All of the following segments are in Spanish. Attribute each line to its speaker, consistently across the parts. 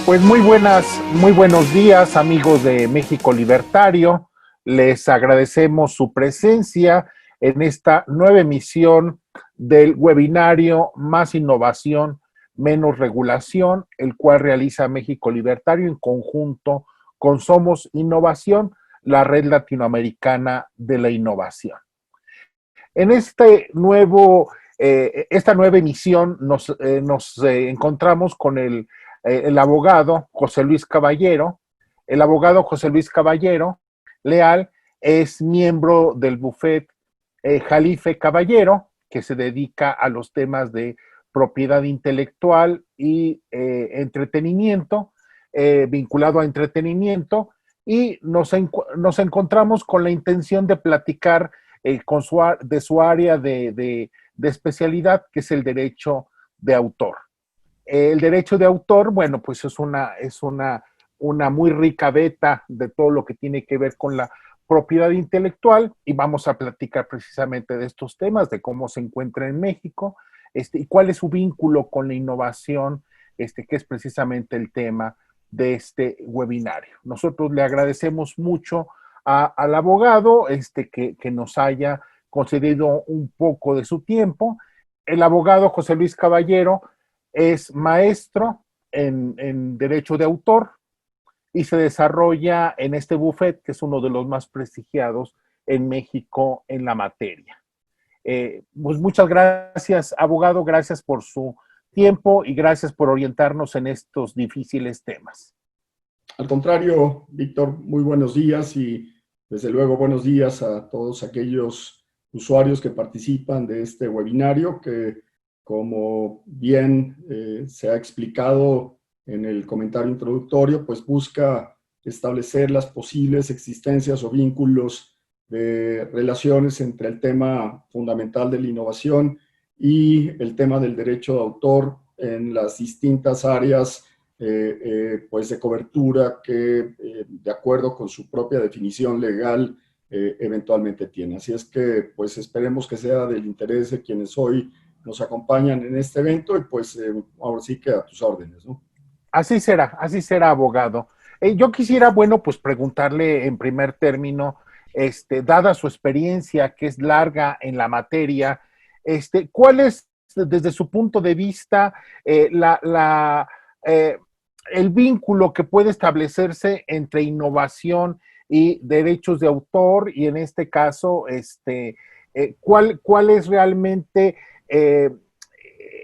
Speaker 1: Pues muy buenos días, amigos de México Libertario. Les agradecemos su presencia en esta nueva emisión del webinario Más Innovación, Menos Regulación, el cual realiza México Libertario en conjunto con Somos Innovación, la red latinoamericana de la innovación. En esta nueva emisión nos encontramos con el abogado José Luis Caballero. El abogado José Luis Caballero Leal es miembro del bufete Jalife Caballero, que se dedica a los temas de propiedad intelectual y entretenimiento, vinculado a entretenimiento, y nos encontramos con la intención de platicar de su área de especialidad, que es el derecho de autor. El derecho de autor, bueno, pues es una muy rica beta de todo lo que tiene que ver con la propiedad intelectual, y vamos a platicar precisamente de estos temas, de cómo se encuentra en México, y cuál es su vínculo con la innovación, que es precisamente el tema de este webinario. Nosotros le agradecemos mucho al abogado que nos haya concedido un poco de su tiempo. El abogado José Luis Caballero es maestro en Derecho de Autor y se desarrolla en este bufete, que es uno de los más prestigiados en México en la materia. Pues muchas gracias, abogado, gracias por su tiempo y gracias por orientarnos en estos difíciles temas.
Speaker 2: Al contrario, Víctor, muy buenos días y desde luego buenos días a todos aquellos usuarios que participan de este webinario que, como bien se ha explicado en el comentario introductorio, pues busca establecer las posibles existencias o vínculos de relaciones entre el tema fundamental de la innovación y el tema del derecho de autor en las distintas áreas pues de cobertura que, de acuerdo con su propia definición legal, eventualmente tiene. Así es que, pues, esperemos que sea del interés de quienes hoy nos acompañan en este evento y, pues, ahora sí que a tus órdenes, ¿no?
Speaker 1: Así será, abogado. Yo quisiera, bueno, pues preguntarle en primer término, dada su experiencia, que es larga en la materia, ¿cuál es, desde su punto de vista, el vínculo que puede establecerse entre innovación y derechos de autor? Y en este caso, ¿cuál es realmente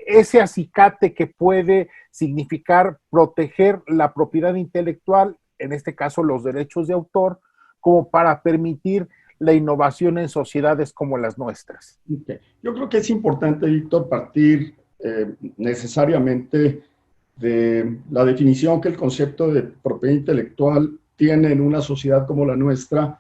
Speaker 1: ese acicate que puede significar proteger la propiedad intelectual, en este caso los derechos de autor, como para permitir la innovación en sociedades como las nuestras?
Speaker 2: Okay. Yo creo que es importante, Víctor, partir necesariamente de la definición que el concepto de propiedad intelectual tiene en una sociedad como la nuestra,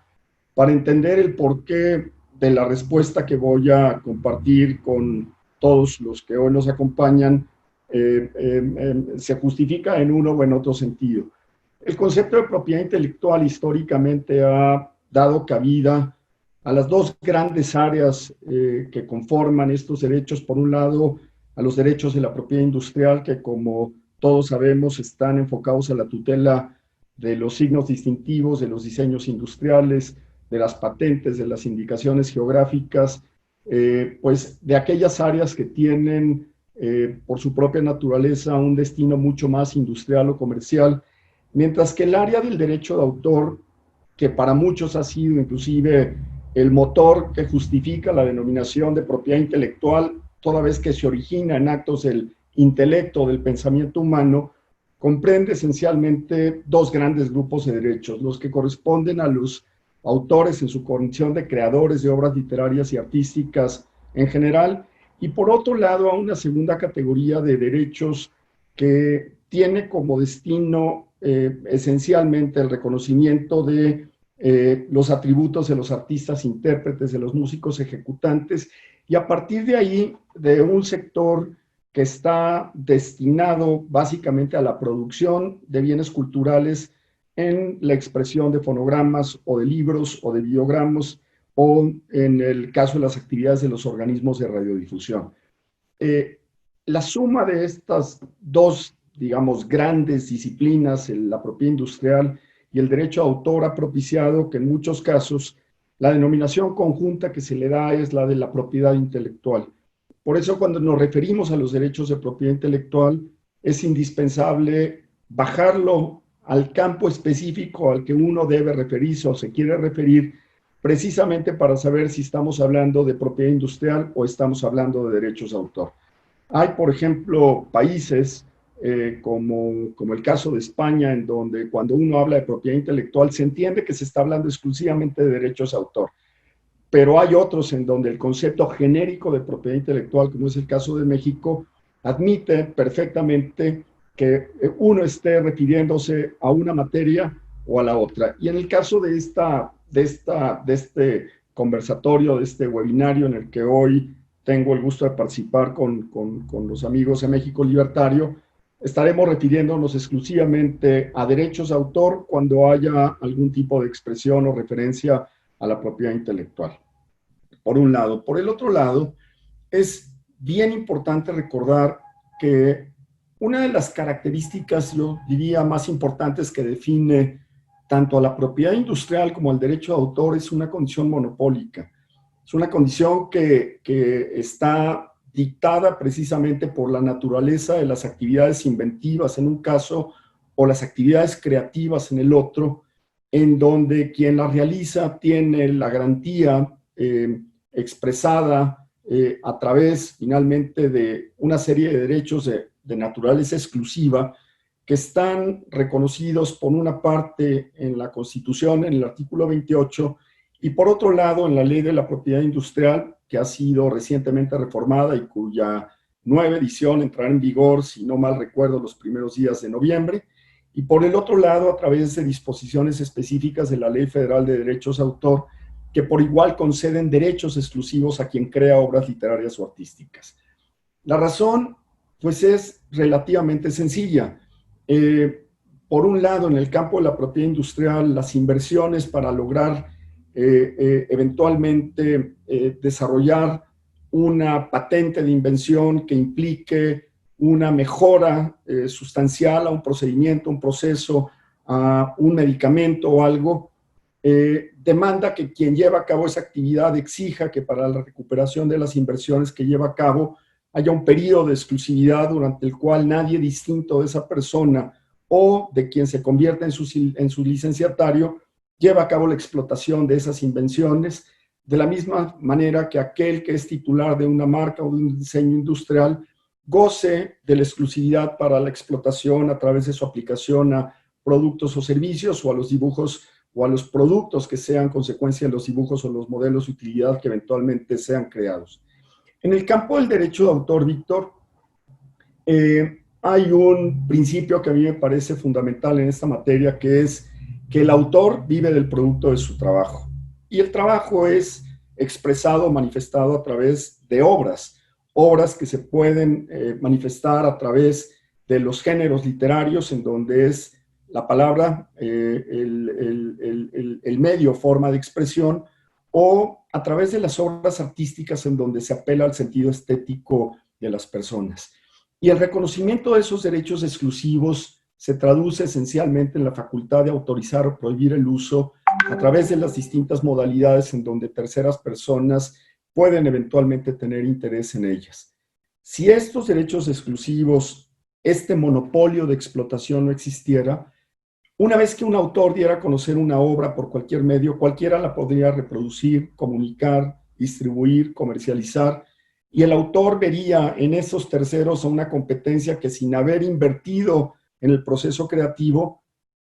Speaker 2: para entender el porqué de la respuesta que voy a compartir con todos los que hoy nos acompañan, se justifica en uno o en otro sentido. El concepto de propiedad intelectual históricamente ha dado cabida a las dos grandes áreas que conforman estos derechos. Por un lado, a los derechos de la propiedad industrial, que, como todos sabemos, están enfocados a la tutela de los signos distintivos, de los diseños industriales, de las patentes, de las indicaciones geográficas, pues de aquellas áreas que tienen por su propia naturaleza un destino mucho más industrial o comercial, mientras que el área del derecho de autor, que para muchos ha sido inclusive el motor que justifica la denominación de propiedad intelectual, toda vez que se origina en actos del intelecto, del pensamiento humano, comprende esencialmente dos grandes grupos de derechos: los que corresponden a los autores en su condición de creadores de obras literarias y artísticas en general, y por otro lado a una segunda categoría de derechos que tiene como destino esencialmente el reconocimiento de los atributos de los artistas intérpretes, de los músicos ejecutantes, y a partir de ahí de un sector que está destinado básicamente a la producción de bienes culturales en la expresión de fonogramas o de libros o de videogramas, o en el caso de las actividades de los organismos de radiodifusión. La suma de estas dos digamos, grandes disciplinas, la propiedad industrial y el derecho de autor, ha propiciado que en muchos casos la denominación conjunta que se le da es la de la propiedad intelectual. Por eso, cuando nos referimos a los derechos de propiedad intelectual, es indispensable bajarlo al campo específico al que uno debe referirse o se quiere referir, precisamente para saber si estamos hablando de propiedad industrial o estamos hablando de derechos de autor. Hay, por ejemplo, países como el caso de España, en donde cuando uno habla de propiedad intelectual se entiende que se está hablando exclusivamente de derechos de autor. Pero hay otros en donde el concepto genérico de propiedad intelectual, como es el caso de México, admite perfectamente que uno esté refiriéndose a una materia o a la otra. Y en el caso de este conversatorio, de este webinario en el que hoy tengo el gusto de participar con los amigos de México Libertario, estaremos refiriéndonos exclusivamente a derechos de autor cuando haya algún tipo de expresión o referencia a la propiedad intelectual. Por un lado. Por el otro lado, es bien importante recordar que una de las características, yo diría, más importantes que define tanto a la propiedad industrial como al derecho de autor es una condición monopólica. Es una condición que está dictada precisamente por la naturaleza de las actividades inventivas en un caso o las actividades creativas en el otro, en donde quien las realiza tiene la garantía expresada a través finalmente de una serie de derechos de naturaleza exclusiva que están reconocidos por una parte en la Constitución, en el artículo 28, y por otro lado en la Ley de la Propiedad Industrial, que ha sido recientemente reformada y cuya nueva edición entrará en vigor, si no mal recuerdo, los primeros días de noviembre, y por el otro lado a través de disposiciones específicas de la Ley Federal de Derechos de Autor, que por igual conceden derechos exclusivos a quien crea obras literarias o artísticas. La razón, pues, es relativamente sencilla. Por un lado, en el campo de la propiedad industrial, las inversiones para lograr eventualmente desarrollar una patente de invención que implique una mejora sustancial a un procedimiento, un proceso, a un medicamento o algo, demanda que quien lleva a cabo esa actividad exija que para la recuperación de las inversiones que lleva a cabo haya un periodo de exclusividad durante el cual nadie distinto de esa persona o de quien se convierta en su licenciatario lleva a cabo la explotación de esas invenciones, de la misma manera que aquel que es titular de una marca o de un diseño industrial goce de la exclusividad para la explotación a través de su aplicación a productos o servicios o a los dibujos o a los productos que sean consecuencia de los dibujos o los modelos de utilidad que eventualmente sean creados. En el campo del derecho de autor, Víctor, hay un principio que a mí me parece fundamental en esta materia, que es que el autor vive del producto de su trabajo. Y el trabajo es expresado, manifestado a través de obras que se pueden manifestar a través de los géneros literarios, en donde es la palabra el medio, forma de expresión, o a través de las obras artísticas en donde se apela al sentido estético de las personas. Y el reconocimiento de esos derechos exclusivos se traduce esencialmente en la facultad de autorizar o prohibir el uso a través de las distintas modalidades en donde terceras personas pueden eventualmente tener interés en ellas. Si estos derechos exclusivos, este monopolio de explotación no existiera, una vez que un autor diera a conocer una obra por cualquier medio, cualquiera la podría reproducir, comunicar, distribuir, comercializar, y el autor vería en esos terceros una competencia que sin haber invertido en el proceso creativo,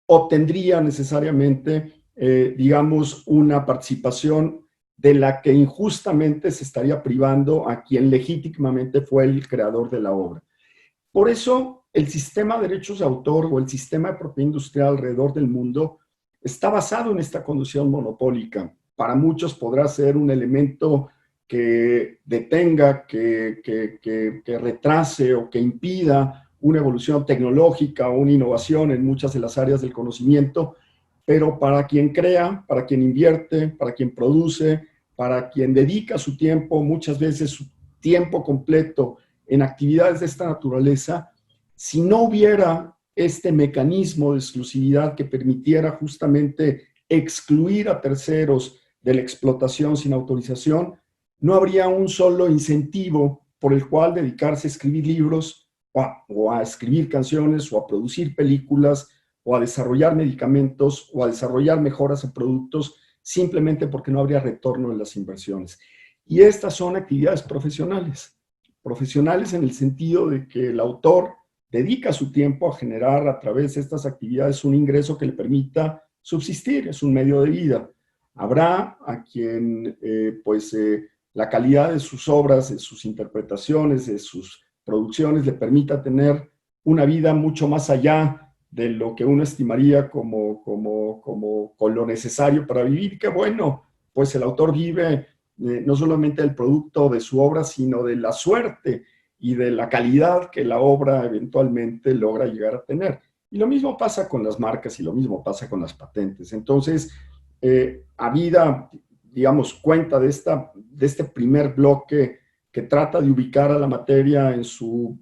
Speaker 2: obtendría necesariamente, digamos, una participación de la que injustamente se estaría privando a quien legítimamente fue el creador de la obra. Por eso, el sistema de derechos de autor o el sistema de propiedad industrial alrededor del mundo está basado en esta condición monopólica. Para muchos podrá ser un elemento que detenga, que retrase o que impida una evolución tecnológica o una innovación en muchas de las áreas del conocimiento, pero para quien crea, para quien invierte, para quien produce, para quien dedica su tiempo, muchas veces su tiempo completo en actividades de esta naturaleza, si no hubiera este mecanismo de exclusividad que permitiera justamente excluir a terceros de la explotación sin autorización, no habría un solo incentivo por el cual dedicarse a escribir libros o a escribir canciones o a producir películas o a desarrollar medicamentos o a desarrollar mejoras en productos, simplemente porque no habría retorno en las inversiones. Y estas son actividades profesionales, profesionales en el sentido de que el autor dedica su tiempo a generar a través de estas actividades un ingreso que le permita subsistir, es un medio de vida. Habrá a quien la calidad de sus obras, de sus interpretaciones, de sus producciones le permita tener una vida mucho más allá de lo que uno estimaría como con lo necesario para vivir. Que bueno, pues el autor vive no solamente del producto de su obra, sino de la suerte y de la calidad que la obra eventualmente logra llegar a tener. Y lo mismo pasa con las marcas y lo mismo pasa con las patentes. Entonces, habida, digamos, cuenta de este primer bloque que trata de ubicar a la materia en su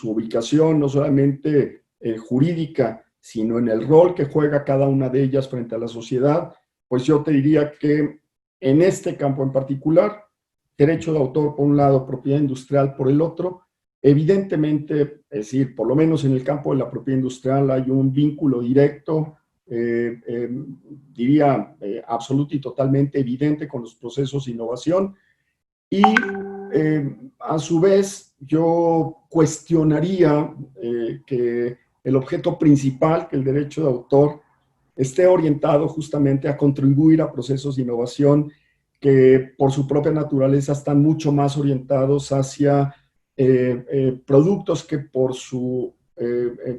Speaker 2: ubicación, no solamente jurídica, sino en el rol que juega cada una de ellas frente a la sociedad, pues yo te diría que en este campo en particular, derecho de autor por un lado, propiedad industrial por el otro, evidentemente, es decir, por lo menos en el campo de la propiedad industrial hay un vínculo directo, diría absoluto y totalmente evidente con los procesos de innovación, y a su vez yo cuestionaría que el objeto principal, que el derecho de autor, esté orientado justamente a contribuir a procesos de innovación que por su propia naturaleza están mucho más orientados hacia productos que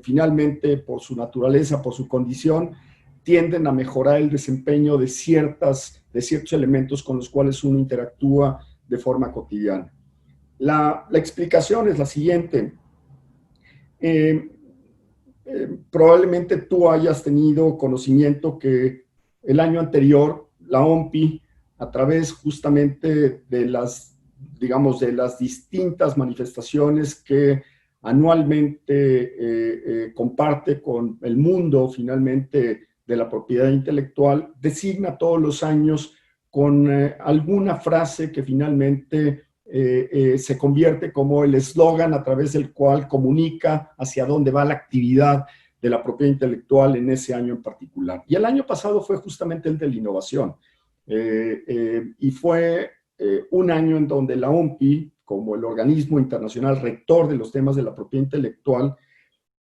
Speaker 2: finalmente por su naturaleza, por su condición, tienden a mejorar el desempeño de ciertos elementos con los cuales uno interactúa de forma cotidiana. La explicación es la siguiente. Probablemente tú hayas tenido conocimiento que el año anterior la OMPI, a través justamente de las distintas manifestaciones que anualmente comparte con el mundo finalmente de la propiedad intelectual, designa todos los años con alguna frase que finalmente se convierte como el eslogan a través del cual comunica hacia dónde va la actividad de la propiedad intelectual en ese año en particular. Y el año pasado fue justamente el de la innovación. Y fue un año en donde la OMPI, como el organismo internacional rector de los temas de la propiedad intelectual,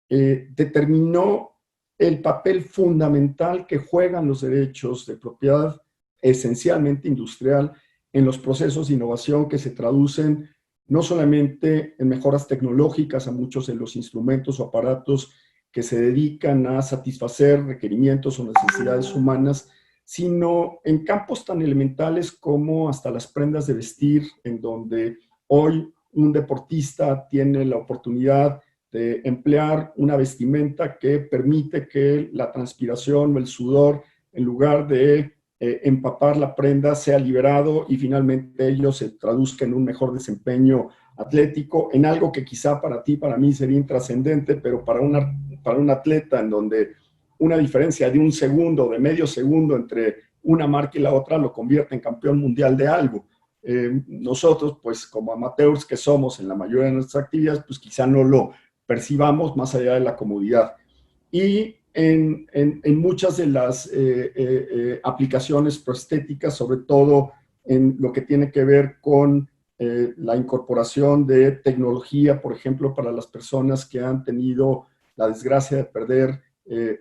Speaker 2: determinó el papel fundamental que juegan los derechos de propiedad esencialmente industrial en los procesos de innovación que se traducen no solamente en mejoras tecnológicas a muchos de los instrumentos o aparatos que se dedican a satisfacer requerimientos o necesidades humanas, sino en campos tan elementales como hasta las prendas de vestir, en donde hoy un deportista tiene la oportunidad de emplear una vestimenta que permite que la transpiración o el sudor, en lugar de empapar la prenda, sea liberado y finalmente ello se traduzca en un mejor desempeño atlético, en algo que quizá para ti, para mí sería intrascendente, pero para un atleta en donde una diferencia de un segundo, de medio segundo entre una marca y la otra lo convierte en campeón mundial de algo. Nosotros, pues como amateurs que somos en la mayoría de nuestras actividades, pues quizá no lo percibamos más allá de la comodidad. Y en muchas de las aplicaciones proestéticas, sobre todo en lo que tiene que ver con la incorporación de tecnología, por ejemplo, para las personas que han tenido la desgracia de perder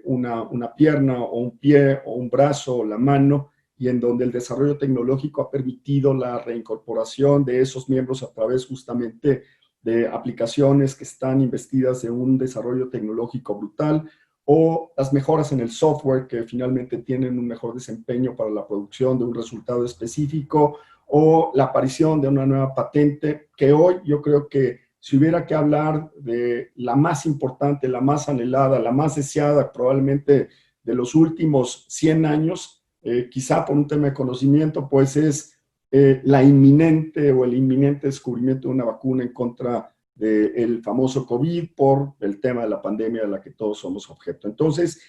Speaker 2: una pierna o un pie o un brazo o la mano, y en donde el desarrollo tecnológico ha permitido la reincorporación de esos miembros a través justamente de aplicaciones que están investidas en un desarrollo tecnológico brutal, o las mejoras en el software que finalmente tienen un mejor desempeño para la producción de un resultado específico, o la aparición de una nueva patente, que hoy yo creo que si hubiera que hablar de la más importante, la más anhelada, la más deseada probablemente de los últimos 100 años, quizá por un tema de conocimiento, pues es la inminente o el inminente descubrimiento de una vacuna en contra del famoso COVID por el tema de la pandemia de la que todos somos objeto. Entonces,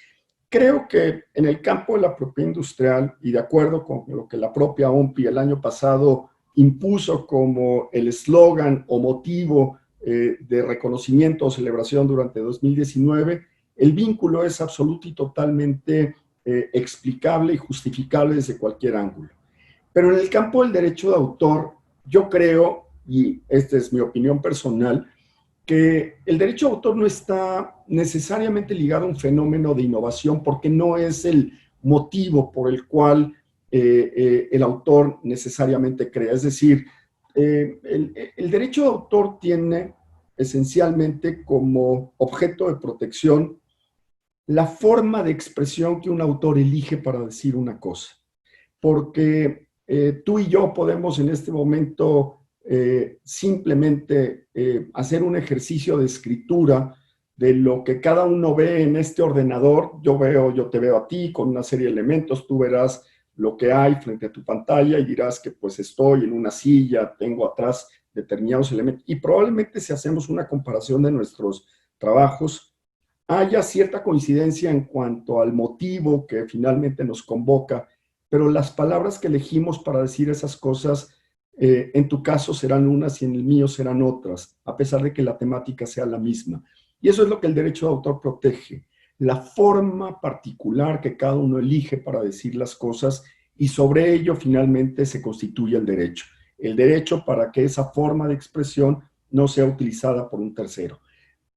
Speaker 2: creo que en el campo de la propiedad industrial, y de acuerdo con lo que la propia OMPI el año pasado impuso como el eslogan o motivo de reconocimiento o celebración durante 2019, el vínculo es absoluto y totalmente explicable y justificable desde cualquier ángulo. Pero en el campo del derecho de autor, yo creo, y esta es mi opinión personal, que el derecho de autor no está necesariamente ligado a un fenómeno de innovación porque no es el motivo por el cual el autor necesariamente crea. Es decir, el derecho de autor tiene esencialmente como objeto de protección la forma de expresión que un autor elige para decir una cosa. Porque tú y yo podemos en este momento simplemente hacer un ejercicio de escritura de lo que cada uno ve en este ordenador. Yo te veo a ti con una serie de elementos, tú verás lo que hay frente a tu pantalla y dirás que pues estoy en una silla, tengo atrás determinados elementos y probablemente si hacemos una comparación de nuestros trabajos, haya cierta coincidencia en cuanto al motivo que finalmente nos convoca, pero las palabras que elegimos para decir esas cosas, en tu caso serán unas y en el mío serán otras, a pesar de que la temática sea la misma. Y eso es lo que el derecho de autor protege, la forma particular que cada uno elige para decir las cosas y sobre ello finalmente se constituye el derecho. El derecho para que esa forma de expresión no sea utilizada por un tercero.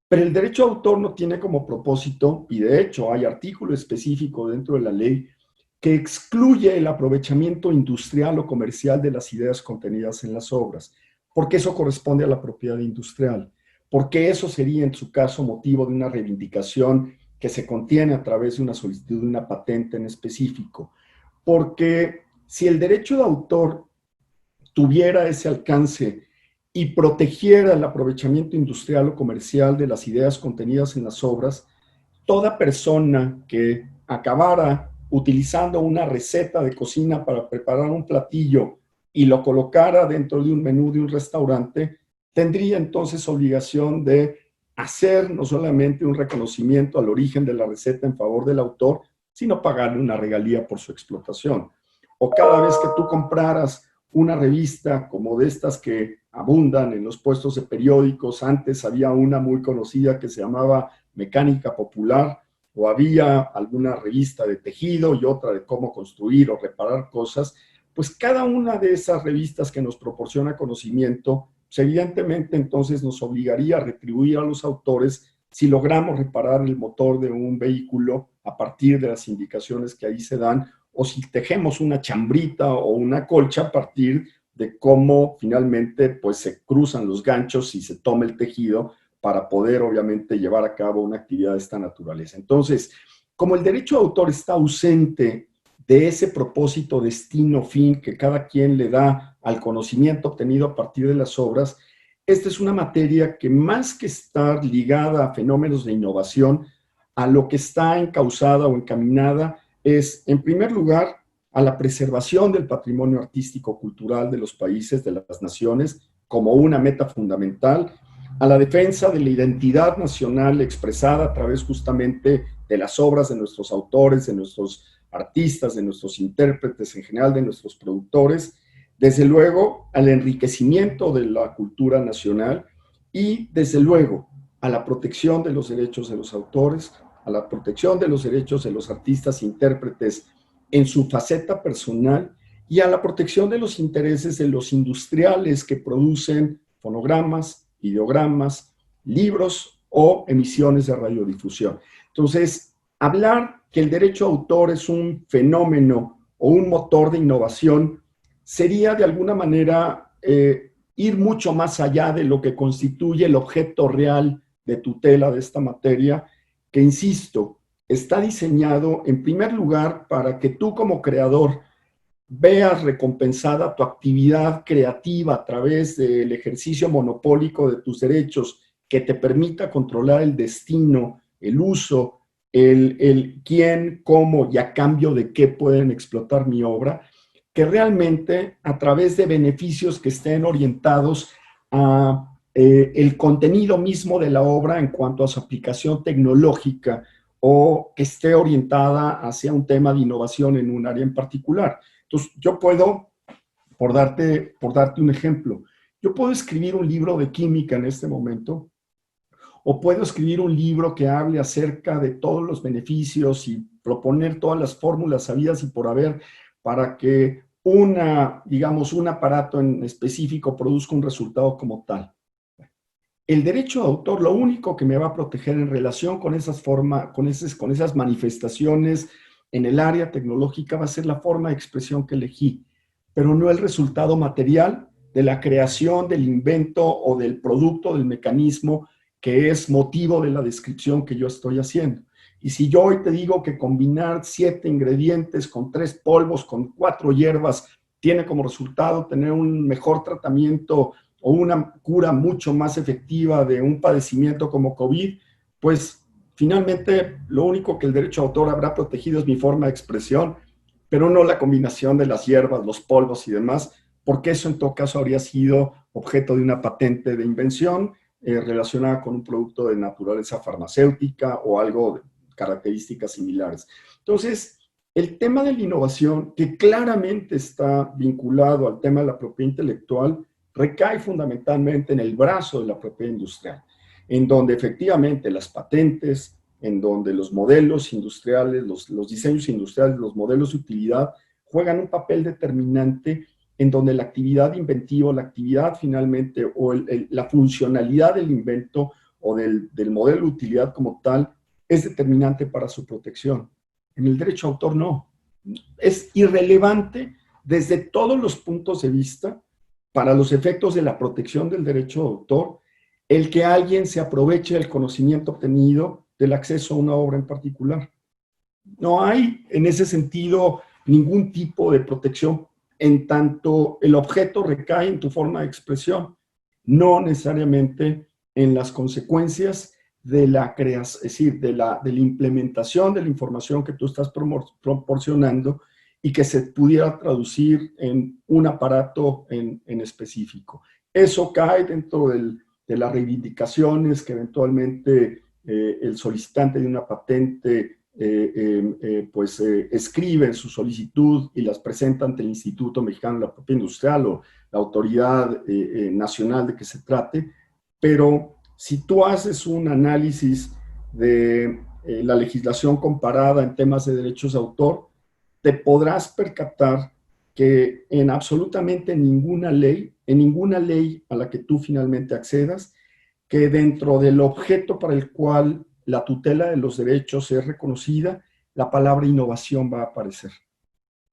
Speaker 2: Pero el derecho de autor no tiene como propósito, y de hecho hay artículo específico dentro de la ley, que excluye el aprovechamiento industrial o comercial de las ideas contenidas en las obras, porque eso corresponde a la propiedad industrial, porque eso sería en su caso motivo de una reivindicación que se contiene a través de una solicitud de una patente en específico, porque si el derecho de autor tuviera ese alcance y protegiera el aprovechamiento industrial o comercial de las ideas contenidas en las obras, toda persona que acabara utilizando una receta de cocina para preparar un platillo y lo colocara dentro de un menú de un restaurante, tendría entonces obligación de hacer no solamente un reconocimiento al origen de la receta en favor del autor, sino pagarle una regalía por su explotación. O cada vez que tú compraras una revista como de estas que abundan en los puestos de periódicos, antes había una muy conocida que se llamaba Mecánica Popular, o había alguna revista de tejido y otra de cómo construir o reparar cosas, pues cada una de esas revistas que nos proporciona conocimiento, pues evidentemente entonces nos obligaría a retribuir a los autores si logramos reparar el motor de un vehículo a partir de las indicaciones que ahí se dan, o si tejemos una chambrita o una colcha a partir de cómo finalmente pues se cruzan los ganchos y se toma el tejido para poder obviamente llevar a cabo una actividad de esta naturaleza. Entonces, como el derecho de autor está ausente de ese propósito, destino, fin que cada quien le da al conocimiento obtenido a partir de las obras, esta es una materia que más que estar ligada a fenómenos de innovación, a lo que está encauzada o encaminada es, en primer lugar, a la preservación del patrimonio artístico-cultural de los países, de las naciones, como una meta fundamental, a la defensa de la identidad nacional expresada a través justamente de las obras de nuestros autores, de nuestros artistas, de nuestros intérpretes, en general de nuestros productores, desde luego al enriquecimiento de la cultura nacional y desde luego a la protección de los derechos de los autores, a la protección de los derechos de los artistas e intérpretes en su faceta personal y a la protección de los intereses de los industriales que producen fonogramas, ideogramas, libros o emisiones de radiodifusión. Entonces, hablar que el derecho a autor es un fenómeno o un motor de innovación sería de alguna manera ir mucho más allá de lo que constituye el objeto real de tutela de esta materia, que, insisto, está diseñado en primer lugar para que tú como creador veas recompensada tu actividad creativa a través del ejercicio monopólico de tus derechos que te permita controlar el destino, el uso, el quién, cómo y a cambio de qué pueden explotar mi obra, que realmente a través de beneficios que estén orientados a el contenido mismo de la obra en cuanto a su aplicación tecnológica o que esté orientada hacia un tema de innovación en un área en particular. Entonces, yo puedo, por darte un ejemplo, yo puedo escribir un libro de química en este momento, o puedo escribir un libro que hable acerca de todos los beneficios y proponer todas las fórmulas sabidas y por haber para que digamos, un aparato en específico produzca un resultado como tal. El derecho de autor lo único que me va a proteger en relación con con esas manifestaciones en el área tecnológica va a ser la forma de expresión que elegí, pero no el resultado material de la creación del invento o del producto, del mecanismo que es motivo de la descripción que yo estoy haciendo. Y si yo hoy te digo que combinar 7 ingredientes con 3 polvos, con 4 hierbas, tiene como resultado tener un mejor tratamiento o una cura mucho más efectiva de un padecimiento como COVID, pues finalmente lo único que el derecho de autor habrá protegido es mi forma de expresión, pero no la combinación de las hierbas, los polvos y demás, porque eso en todo caso habría sido objeto de una patente de invención relacionada con un producto de naturaleza farmacéutica o algo de características similares. Entonces, el tema de la innovación, que claramente está vinculado al tema de la propiedad intelectual, recae fundamentalmente en el brazo de la propiedad industrial, en donde efectivamente las patentes, en donde los modelos industriales, los diseños industriales, los modelos de utilidad juegan un papel determinante en donde la actividad inventiva, la actividad finalmente o la funcionalidad del invento o del modelo de utilidad como tal es determinante para su protección. En el derecho de autor no. Es irrelevante desde todos los puntos de vista para los efectos de la protección del derecho de autor el que alguien se aproveche del conocimiento obtenido del acceso a una obra en particular. No hay en ese sentido ningún tipo de protección en tanto el objeto recae en tu forma de expresión, no necesariamente en las consecuencias de la creación, es decir, de la implementación de la información que tú estás proporcionando y que se pudiera traducir en un aparato en específico. Eso cae dentro de las reivindicaciones que eventualmente el solicitante de una patente escribe en su solicitud y las presenta ante el Instituto Mexicano de la Propiedad Industrial o la autoridad nacional de que se trate, pero si tú haces un análisis de la legislación comparada en temas de derechos de autor, te podrás percatar que en absolutamente ninguna ley, en ninguna ley a la que tú finalmente accedas, que dentro del objeto para el cual la tutela de los derechos es reconocida, la palabra innovación va a aparecer,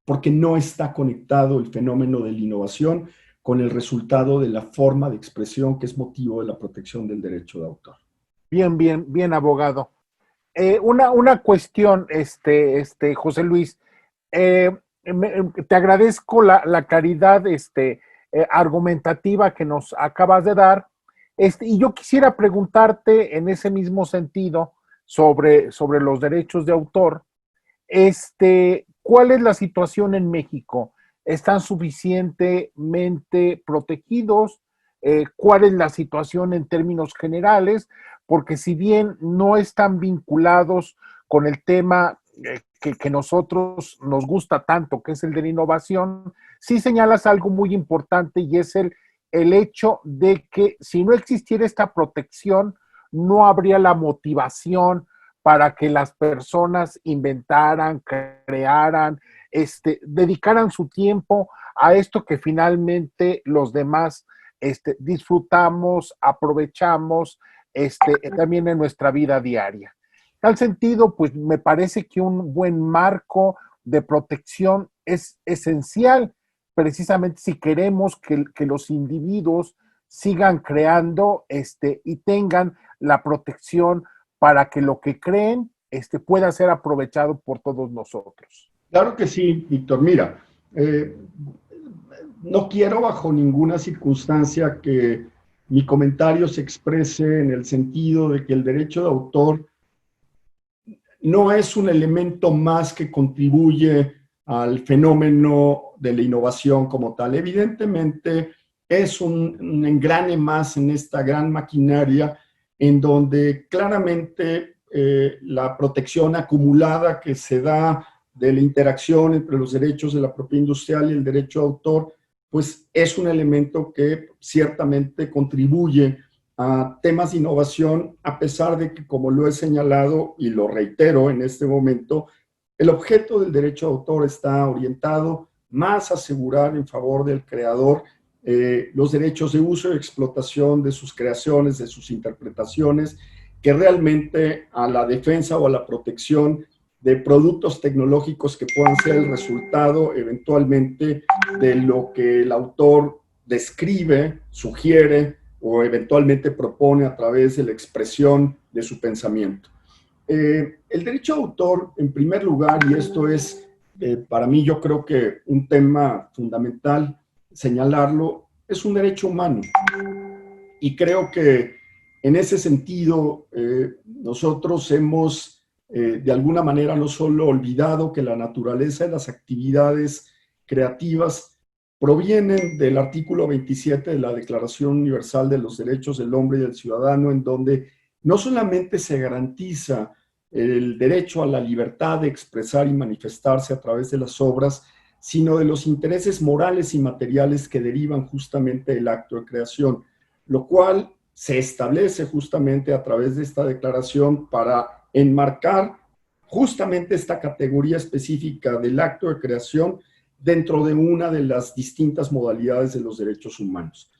Speaker 2: porque no está conectado el fenómeno de la innovación con el resultado de la forma de expresión que es motivo de la protección del derecho de autor.
Speaker 1: Bien, bien, bien, abogado. Una cuestión, José Luis, te agradezco la claridad argumentativa que nos acabas de dar. Y yo quisiera preguntarte en ese mismo sentido sobre los derechos de autor. ¿Cuál es la situación en México? ¿Están suficientemente protegidos? ¿Cuál es la situación en términos generales? Porque si bien no están vinculados con el tema que nosotros nos gusta tanto, que es el de la innovación, sí señalas algo muy importante y es el hecho de que si no existiera esta protección, no habría la motivación para que las personas inventaran, crearan, dedicaran su tiempo a esto que finalmente los demás disfrutamos, aprovechamos también en nuestra vida diaria. En tal sentido, pues me parece que un buen marco de protección es esencial, precisamente si queremos que los individuos sigan creando y tengan la protección para que lo que creen pueda ser aprovechado por todos nosotros.
Speaker 2: Claro que sí, Víctor. Mira, no quiero bajo ninguna circunstancia que mi comentario se exprese en el sentido de que el derecho de autor no es un elemento más que contribuye al fenómeno de la innovación como tal. Evidentemente, es un engrane más en esta gran maquinaria en donde claramente la protección acumulada que se da de la interacción entre los derechos de la propiedad industrial y el derecho de autor, pues es un elemento que ciertamente contribuye a temas de innovación, a pesar de que, como lo he señalado y lo reitero en este momento, el objeto del derecho de autor está orientado más a asegurar en favor del creador los derechos de uso y explotación de sus creaciones, de sus interpretaciones, que realmente a la defensa o a la protección de productos tecnológicos que puedan ser el resultado eventualmente de lo que el autor describe, sugiere o eventualmente propone a través de la expresión de su pensamiento. El derecho de autor, en primer lugar, y esto es para mí yo creo que un tema fundamental señalarlo, es un derecho humano. Y creo que en ese sentido nosotros hemos de alguna manera no solo olvidado que la naturaleza de las actividades creativas provienen del artículo 27 de la Declaración Universal de los Derechos del Hombre y del Ciudadano, en donde no solamente se garantiza el derecho a la libertad de expresar y manifestarse a través de las obras, sino de los intereses morales y materiales que derivan justamente del acto de creación, lo cual se establece justamente a través de esta declaración para enmarcar justamente esta categoría específica del acto de creación dentro de una de las distintas modalidades de los derechos humanos.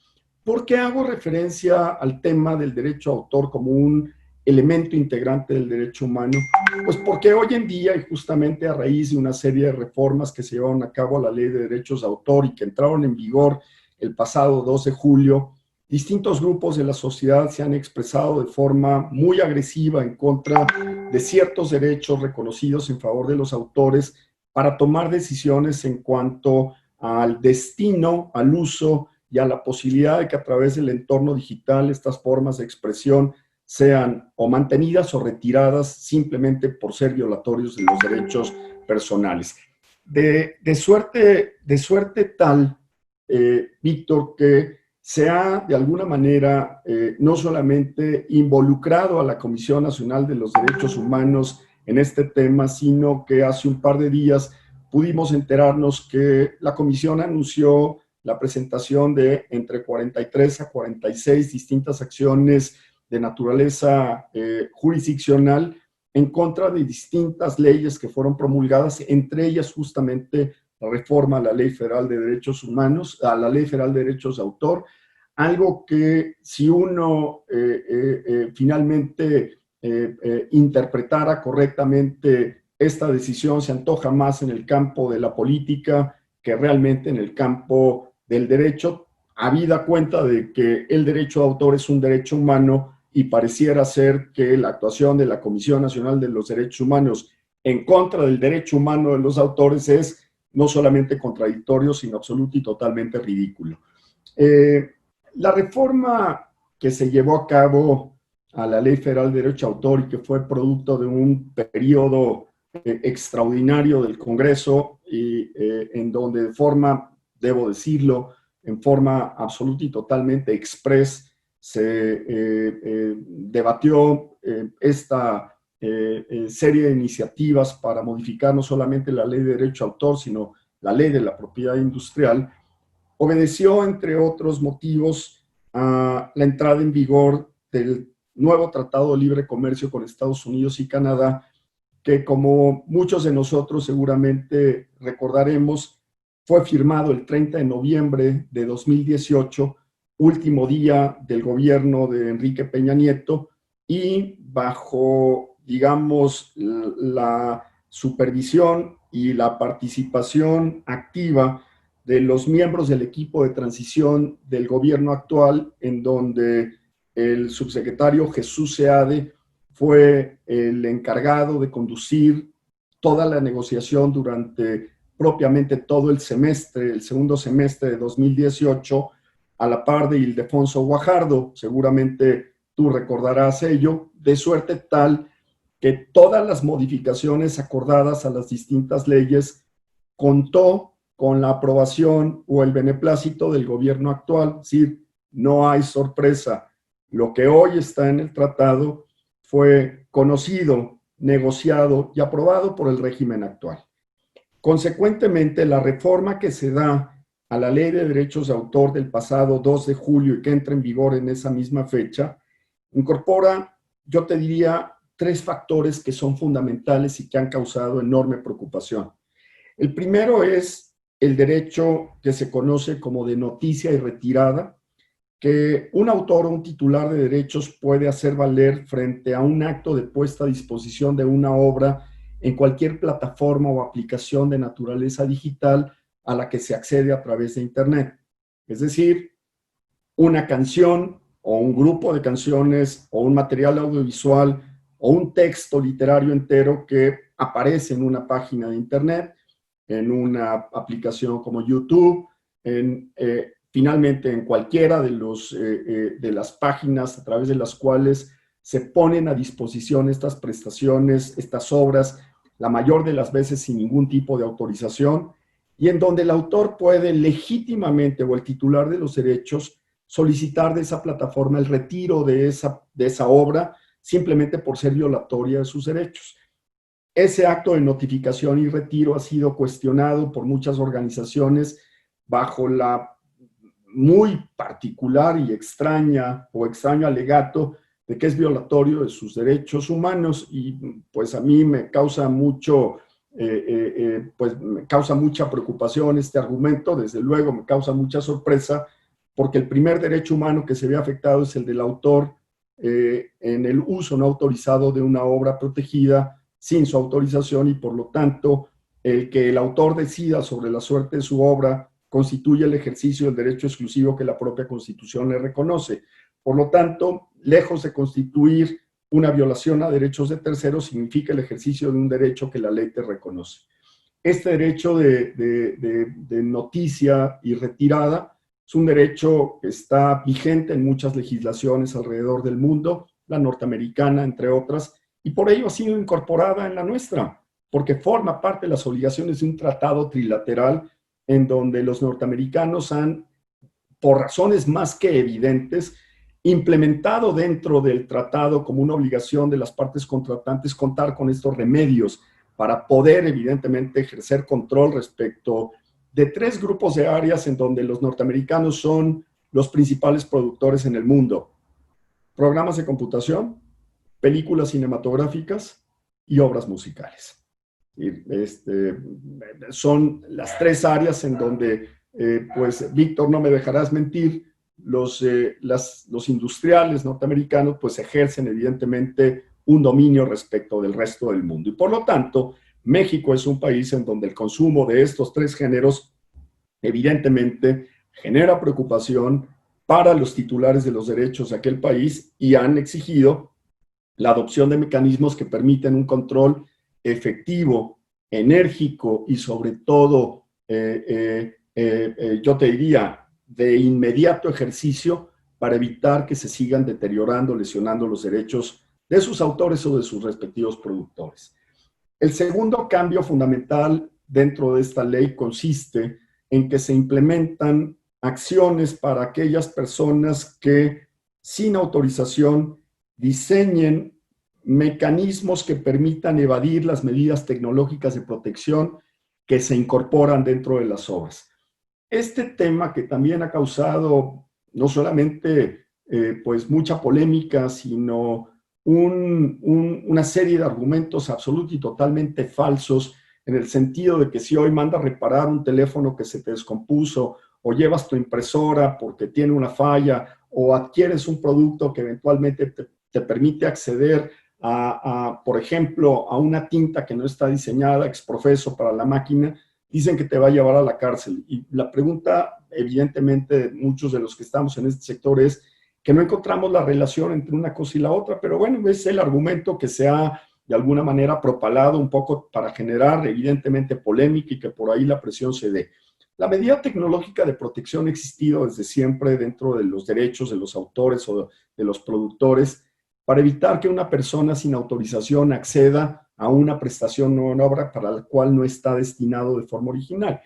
Speaker 2: ¿Por qué hago referencia al tema del derecho a autor como un elemento integrante del derecho humano? Pues porque hoy en día, y justamente a raíz de una serie de reformas que se llevaron a cabo a la Ley de Derechos de Autor y que entraron en vigor el pasado 2 de julio, distintos grupos de la sociedad se han expresado de forma muy agresiva en contra de ciertos derechos reconocidos en favor de los autores para tomar decisiones en cuanto al destino, al uso y a la posibilidad de que a través del entorno digital estas formas de expresión sean o mantenidas o retiradas simplemente por ser violatorios de los derechos personales. De suerte tal, Víctor, que se ha de alguna manera no solamente involucrado a la Comisión Nacional de los Derechos Humanos en este tema, sino que hace un par de días pudimos enterarnos que la Comisión anunció la presentación de entre 43 a 46 distintas acciones de naturaleza jurisdiccional en contra de distintas leyes que fueron promulgadas, entre ellas justamente la reforma a la Ley Federal de Derechos Humanos, a la Ley Federal de Derechos de Autor, algo que si uno finalmente interpretara correctamente esta decisión se antoja más en el campo de la política que realmente en el campo del derecho, habida cuenta de que el derecho de autor es un derecho humano y pareciera ser que la actuación de la Comisión Nacional de los Derechos Humanos en contra del derecho humano de los autores es no solamente contradictorio, sino absoluto y totalmente ridículo. La reforma que se llevó a cabo a la Ley Federal de Derecho de Autor y que fue producto de un periodo extraordinario del Congreso y en donde de forma, debo decirlo, en forma absoluta y totalmente express se debatió esta serie de iniciativas para modificar no solamente la Ley de Derecho de Autor, sino la Ley de la Propiedad Industrial, obedeció, entre otros motivos, a la entrada en vigor del nuevo Tratado de Libre Comercio con Estados Unidos y Canadá, que como muchos de nosotros seguramente recordaremos, fue firmado el 30 de noviembre de 2018, último día del gobierno de Enrique Peña Nieto, y bajo, digamos, la supervisión y la participación activa de los miembros del equipo de transición del gobierno actual, en donde el subsecretario Jesús Seade fue el encargado de conducir toda la negociación durante propiamente todo el semestre, el segundo semestre de 2018, a la par de Ildefonso Guajardo, seguramente tú recordarás ello, de suerte tal que todas las modificaciones acordadas a las distintas leyes contó con la aprobación o el beneplácito del gobierno actual. Es decir, no hay sorpresa. Lo que hoy está en el tratado fue conocido, negociado y aprobado por el régimen actual. Consecuentemente, la reforma que se da a la Ley de Derechos de Autor del pasado 2 de julio y que entra en vigor en esa misma fecha, incorpora, yo te diría, 3 factores que son fundamentales y que han causado enorme preocupación. El primero es el derecho que se conoce como de noticia y retirada, que un autor o un titular de derechos puede hacer valer frente a un acto de puesta a disposición de una obra en cualquier plataforma o aplicación de naturaleza digital a la que se accede a través de Internet. Es decir, una canción o un grupo de canciones o un material audiovisual o un texto literario entero que aparece en una página de Internet, en una aplicación como YouTube, finalmente en cualquiera de las páginas a través de las cuales se ponen a disposición estas prestaciones, estas obras, la mayor de las veces sin ningún tipo de autorización, y en donde el autor puede legítimamente, o el titular de los derechos, solicitar de esa plataforma el retiro de esa obra simplemente por ser violatoria de sus derechos. Ese acto de notificación y retiro ha sido cuestionado por muchas organizaciones bajo la muy particular y extraño alegato de que es violatorio de sus derechos humanos, y pues a mí me causa me causa mucha preocupación este argumento. Desde luego me causa mucha sorpresa, porque el primer derecho humano que se ve afectado es el del autor en el uso no autorizado de una obra protegida sin su autorización, y por lo tanto el que el autor decida sobre la suerte de su obra constituye el ejercicio del derecho exclusivo que la propia Constitución le reconoce. Por lo tanto, lejos de constituir una violación a derechos de terceros, significa el ejercicio de un derecho que la ley te reconoce. Este derecho de noticia y retirada es un derecho que está vigente en muchas legislaciones alrededor del mundo, la norteamericana, entre otras, y por ello ha sido incorporada en la nuestra, porque forma parte de las obligaciones de un tratado trilateral en donde los norteamericanos han, por razones más que evidentes, implementado dentro del tratado como una obligación de las partes contratantes contar con estos remedios para poder, evidentemente, ejercer control respecto de 3 grupos de áreas en donde los norteamericanos son los principales productores en el mundo: programas de computación, películas cinematográficas y obras musicales. Son las 3 áreas en donde, pues, Víctor, no me dejarás mentir, los industriales norteamericanos pues ejercen evidentemente un dominio respecto del resto del mundo. Y por lo tanto, México es un país en donde el consumo de estos 3 géneros evidentemente genera preocupación para los titulares de los derechos de aquel país, y han exigido la adopción de mecanismos que permiten un control efectivo, enérgico y sobre todo, yo te diría, de inmediato ejercicio, para evitar que se sigan deteriorando, lesionando los derechos de sus autores o de sus respectivos productores. El segundo cambio fundamental dentro de esta ley consiste en que se implementan acciones para aquellas personas que, sin autorización, diseñen mecanismos que permitan evadir las medidas tecnológicas de protección que se incorporan dentro de las obras. Este tema, que también ha causado no solamente pues mucha polémica, sino una serie de argumentos absolutos y totalmente falsos, en el sentido de que si hoy mandas reparar un teléfono que se te descompuso, o llevas tu impresora porque tiene una falla, o adquieres un producto que eventualmente te permite acceder por ejemplo, a una tinta que no está diseñada ex professo para la máquina, dicen que te va a llevar a la cárcel. Y la pregunta, evidentemente, de muchos de los que estamos en este sector es que no encontramos la relación entre una cosa y la otra, pero bueno, es el argumento que se ha de alguna manera propalado un poco para generar evidentemente polémica y que por ahí la presión se dé. La medida tecnológica de protección ha existido desde siempre dentro de los derechos de los autores o de los productores, para evitar que una persona sin autorización acceda a una prestación o una obra para la cual no está destinado de forma original.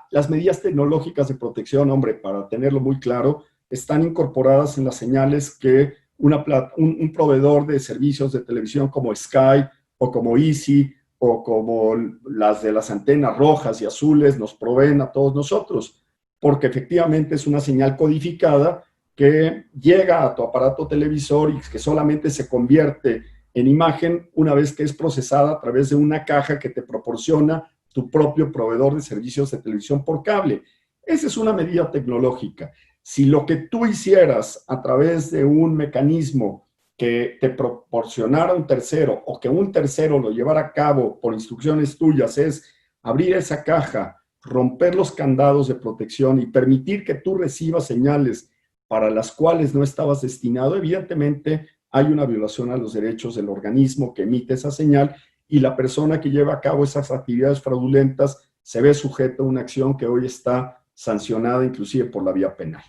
Speaker 2: Las medidas tecnológicas de protección, hombre, para tenerlo muy claro, están incorporadas en las señales que un proveedor de servicios de televisión como Sky o como Easy o como las de las antenas rojas y azules nos proveen a todos nosotros, porque efectivamente es una señal codificada que llega a tu aparato televisor y que solamente se convierte en imagen una vez que es procesada a través de una caja que te proporciona tu propio proveedor de servicios de televisión por cable. Esa es una medida tecnológica. Si lo que tú hicieras a través de un mecanismo que te proporcionara un tercero o que un tercero lo llevara a cabo por instrucciones tuyas es abrir esa caja, romper los candados de protección y permitir que tú recibas señales para las cuales no estabas destinado, evidentemente hay una violación a los derechos del organismo que emite esa señal y la persona que lleva a cabo esas actividades fraudulentas se ve sujeto a una acción que hoy está sancionada inclusive por la vía penal.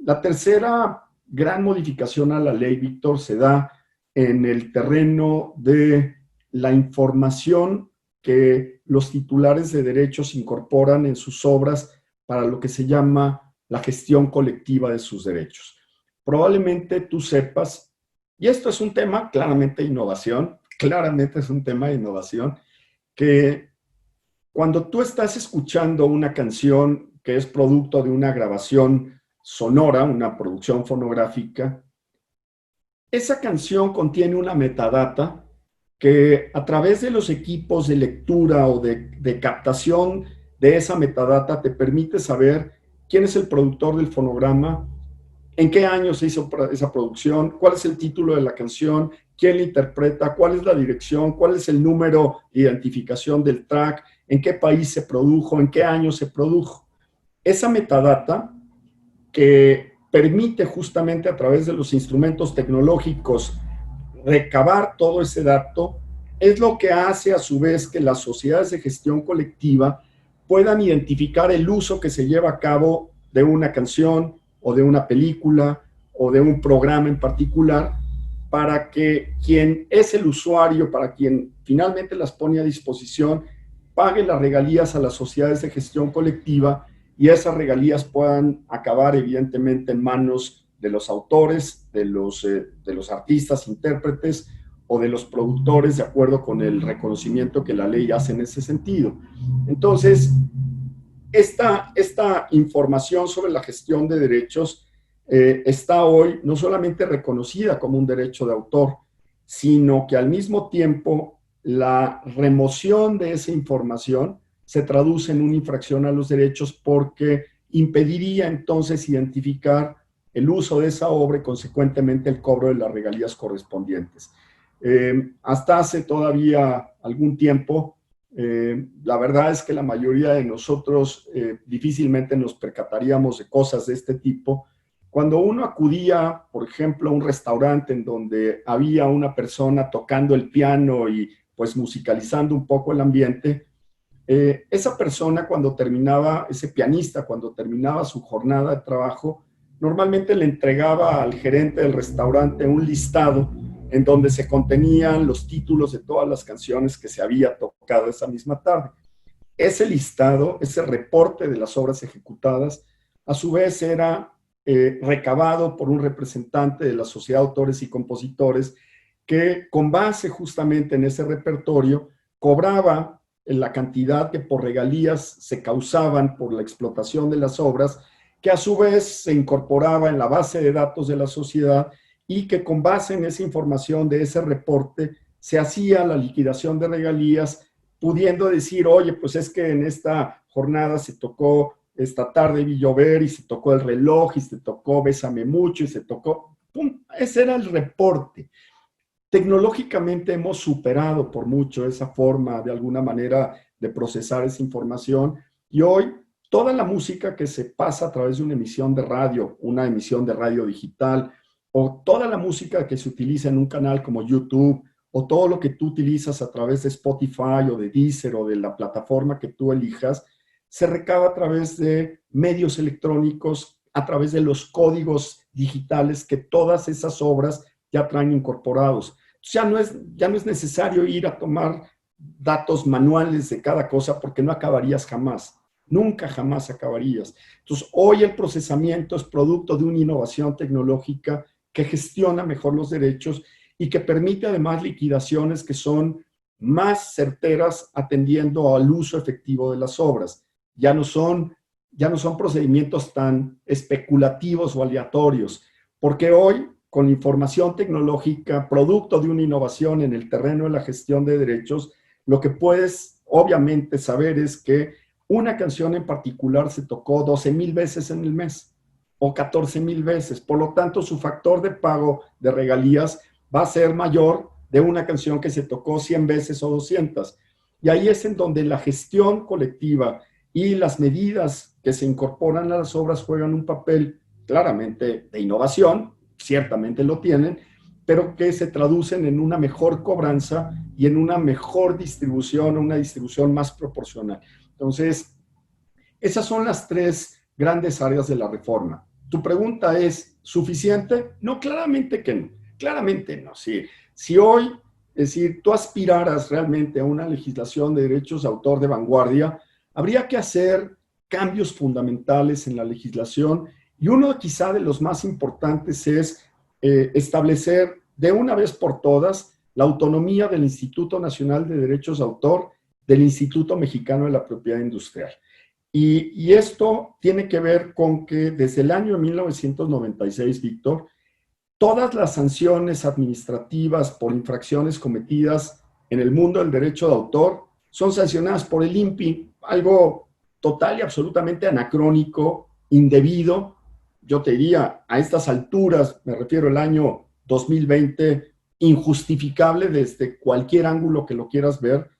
Speaker 2: La tercera gran modificación a la ley, Víctor, se da en el terreno de la información que los titulares de derechos incorporan en sus obras para lo que se llama la gestión colectiva de sus derechos. Probablemente tú sepas, y esto es un tema claramente de innovación, que cuando tú estás escuchando una canción que es producto de una grabación sonora, una producción fonográfica, esa canción contiene una metadata que a través de los equipos de lectura o de captación de esa metadata te permite saber quién es el productor del fonograma, en qué año se hizo esa producción, cuál es el título de la canción, quién la interpreta, cuál es la dirección, cuál es el número de identificación del track, en qué país se produjo, en qué año se produjo. Esa metadata que permite justamente a través de los instrumentos tecnológicos recabar todo ese dato, es lo que hace a su vez que las sociedades de gestión colectiva puedan identificar el uso que se lleva a cabo de una canción o de una película o de un programa en particular para que quien es el usuario, para quien finalmente las pone a disposición, pague las regalías a las sociedades de gestión colectiva y esas regalías puedan acabar evidentemente en manos de los autores, de los artistas, intérpretes o de los productores, de acuerdo con el reconocimiento que la ley hace en ese sentido. Entonces, esta información sobre la gestión de derechos está hoy no solamente reconocida como un derecho de autor, sino que al mismo tiempo la remoción de esa información se traduce en una infracción a los derechos porque impediría entonces identificar el uso de esa obra y consecuentemente el cobro de las regalías correspondientes. Hasta hace todavía algún tiempo, la verdad es que la mayoría de nosotros difícilmente nos percataríamos de cosas de este tipo. Cuando uno acudía, por ejemplo, a un restaurante en donde había una persona tocando el piano y pues musicalizando un poco el ambiente, esa persona cuando terminaba, ese pianista cuando terminaba su jornada de trabajo, normalmente le entregaba al gerente del restaurante un listado en donde se contenían los títulos de todas las canciones que se había tocado esa misma tarde. Ese listado, ese reporte de las obras ejecutadas, a su vez era recabado por un representante de la Sociedad de Autores y Compositores que con base justamente en ese repertorio cobraba la cantidad que por regalías se causaban por la explotación de las obras, que a su vez se incorporaba en la base de datos de la sociedad y que con base en esa información de ese reporte se hacía la liquidación de regalías, pudiendo decir, oye, pues es que en esta jornada se tocó Esta tarde vi llover y se tocó el reloj y se tocó Bésame mucho y se tocó, ¡pum! Ese era el reporte. Tecnológicamente hemos superado por mucho esa forma de alguna manera de procesar esa información y hoy toda la música que se pasa a través de una emisión de radio, una emisión de radio digital o toda la música que se utiliza en un canal como YouTube o todo lo que tú utilizas a través de Spotify o de Deezer o de la plataforma que tú elijas, se recaba a través de medios electrónicos, a través de los códigos digitales que todas esas obras ya traen incorporados. Ya no es necesario ir a tomar datos manuales de cada cosa porque no acabarías jamás. nunca jamás acabarías. Entonces, hoy el procesamiento es producto de una innovación tecnológica que gestiona mejor los derechos y que permite además liquidaciones que son más certeras atendiendo al uso efectivo de las obras. Ya no son procedimientos tan especulativos o aleatorios, porque hoy, con información tecnológica, producto de una innovación en el terreno de la gestión de derechos, lo que puedes obviamente saber es que una canción en particular se tocó 12,000 veces en el mes o 14,000 veces. Por lo tanto, su factor de pago de regalías va a ser mayor de una canción que se tocó 100 veces o 200. Y ahí es en donde la gestión colectiva y las medidas que se incorporan a las obras juegan un papel claramente de innovación, ciertamente lo tienen, pero que se traducen en una mejor cobranza y en una mejor distribución, una distribución más proporcional. Entonces, esas son las tres grandes áreas de la reforma. Tu pregunta es, ¿suficiente? No, claramente que no. Claramente no. Si hoy, es decir, tú aspiraras realmente a una legislación de derechos de autor de vanguardia, habría que hacer cambios fundamentales en la legislación y uno quizá de los más importantes es establecer de una vez por todas la autonomía del Instituto Nacional de Derechos de Autor, del Instituto Mexicano de la Propiedad Industrial. Y esto tiene que ver con que desde el año 1996, Víctor, todas las sanciones administrativas por infracciones cometidas en el mundo del derecho de autor son sancionadas por el INPI, algo total y absolutamente anacrónico, indebido. Yo te diría, a estas alturas, me refiero al año 2020, injustificable desde cualquier ángulo que lo quieras ver,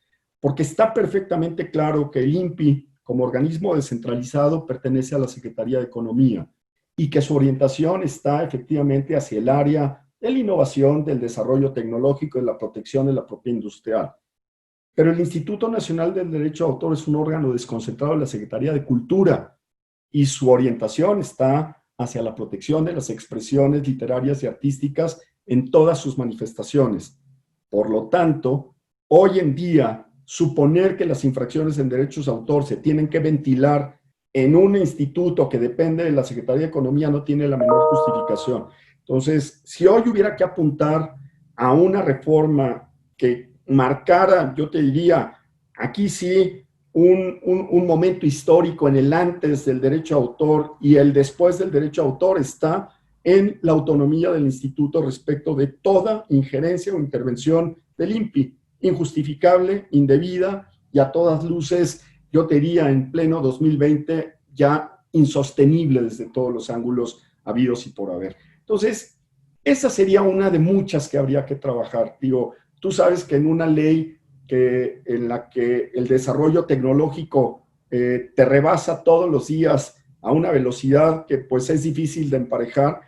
Speaker 2: porque está perfectamente claro que el INPI, como organismo descentralizado, pertenece a la Secretaría de Economía y que su orientación está efectivamente hacia el área de la innovación, del desarrollo tecnológico y la protección de la propiedad industrial. Pero el Instituto Nacional del Derecho de Autor es un órgano desconcentrado de la Secretaría de Cultura y su orientación está hacia la protección de las expresiones literarias y artísticas en todas sus manifestaciones. Por lo tanto, hoy en día, suponer que las infracciones en derechos de autor se tienen que ventilar en un instituto que depende de la Secretaría de Economía no tiene la menor justificación. Entonces, si hoy hubiera que apuntar a una reforma que marcara, yo te diría, aquí sí, un momento histórico en el antes del derecho a autor y el después del derecho a autor está en la autonomía del instituto respecto de toda injerencia o intervención del INPI, injustificable, indebida y a todas luces, yo te diría en pleno 2020, ya insostenible desde todos los ángulos habidos y por haber. Entonces, esa sería una de muchas que habría que trabajar. Digo, tú sabes que en una ley en la que el desarrollo tecnológico te rebasa todos los días a una velocidad que pues es difícil de emparejar,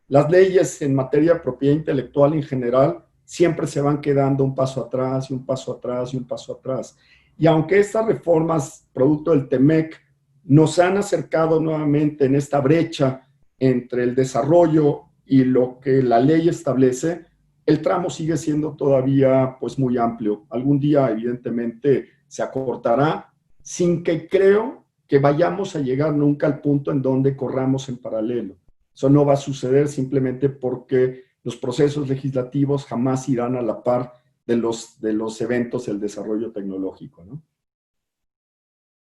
Speaker 2: las leyes en materia de propiedad intelectual en general siempre se van quedando un paso atrás y un paso atrás y un paso atrás. Y aunque estas reformas, producto del TEMEC, nos han acercado nuevamente en esta brecha entre el desarrollo y lo que la ley establece, el tramo sigue siendo todavía pues muy amplio. Algún día evidentemente se acortará sin que creo que vayamos a llegar nunca al punto en donde corramos en paralelo. Eso no va a suceder simplemente porque los procesos legislativos jamás irán a la par de los eventos del desarrollo tecnológico, ¿no?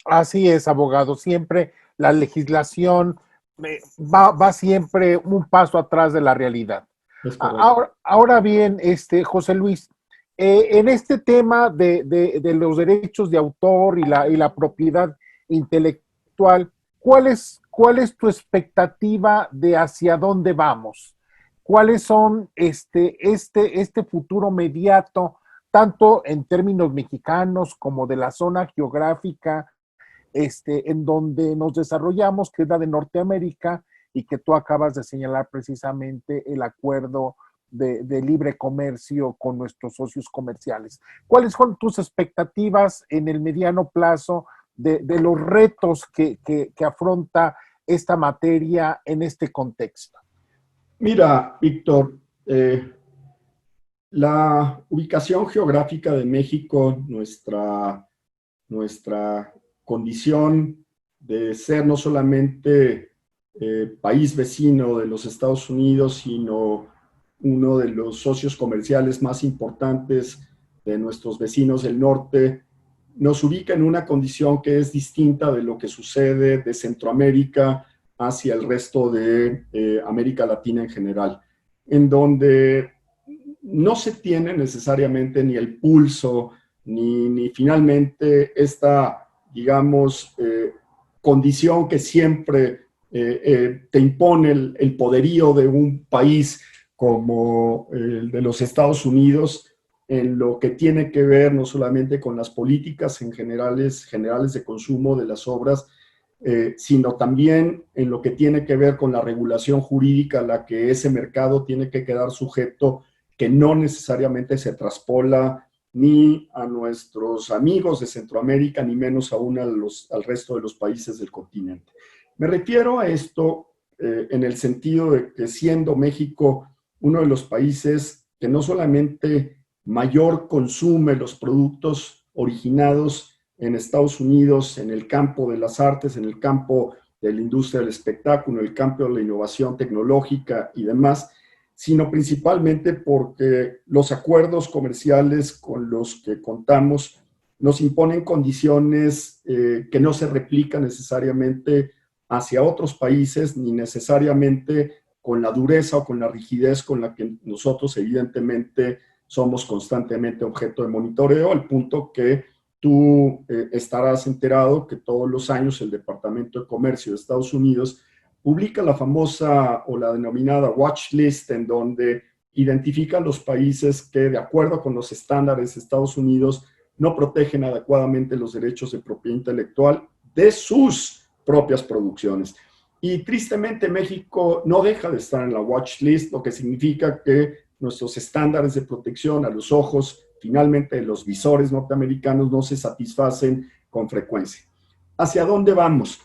Speaker 1: Así es, abogado. Siempre la legislación va siempre un paso atrás de la realidad.
Speaker 2: Es correcto.
Speaker 1: Ahora bien, José Luis, en este tema de los derechos de autor y la propiedad intelectual, ¿cuál es tu expectativa de hacia dónde vamos? ¿Cuáles son este futuro mediato, tanto en términos mexicanos como de la zona geográfica en donde nos desarrollamos, que es la de Norteamérica, y que tú acabas de señalar precisamente el acuerdo de libre comercio con nuestros socios comerciales? ¿Cuáles son tus expectativas en el mediano plazo de los retos que afronta esta materia en este contexto?
Speaker 2: Mira, Víctor, la ubicación geográfica de México, nuestra condición de ser no solamente país vecino de los Estados Unidos, sino uno de los socios comerciales más importantes de nuestros vecinos del norte, nos ubica en una condición que es distinta de lo que sucede de Centroamérica hacia el resto de América Latina en general, en donde no se tiene necesariamente ni el pulso, ni finalmente esta, digamos, condición que siempre te impone el poderío de un país como el de los Estados Unidos, en lo que tiene que ver no solamente con las políticas en generales de consumo de las obras, sino también en lo que tiene que ver con la regulación jurídica a la que ese mercado tiene que quedar sujeto, que no necesariamente se traspola ni a nuestros amigos de Centroamérica, ni menos aún al resto de los países del continente. Me refiero a esto en el sentido de que siendo México uno de los países que no solamente mayor consume los productos originados en Estados Unidos, en el campo de las artes, en el campo de la industria del espectáculo, en el campo de la innovación tecnológica y demás, sino principalmente porque los acuerdos comerciales con los que contamos nos imponen condiciones que no se replican necesariamente hacia otros países, ni necesariamente con la dureza o con la rigidez con la que nosotros evidentemente somos constantemente objeto de monitoreo, al punto que tú estarás enterado que todos los años el Departamento de Comercio de Estados Unidos publica la famosa o la denominada Watch List, en donde identifica los países que, de acuerdo con los estándares de Estados Unidos, no protegen adecuadamente los derechos de propiedad intelectual de sus propias producciones. Y tristemente México no deja de estar en la Watch List, lo que significa que nuestros estándares de protección a los ojos, finalmente de los visores norteamericanos, no se satisfacen con frecuencia. ¿Hacia dónde vamos?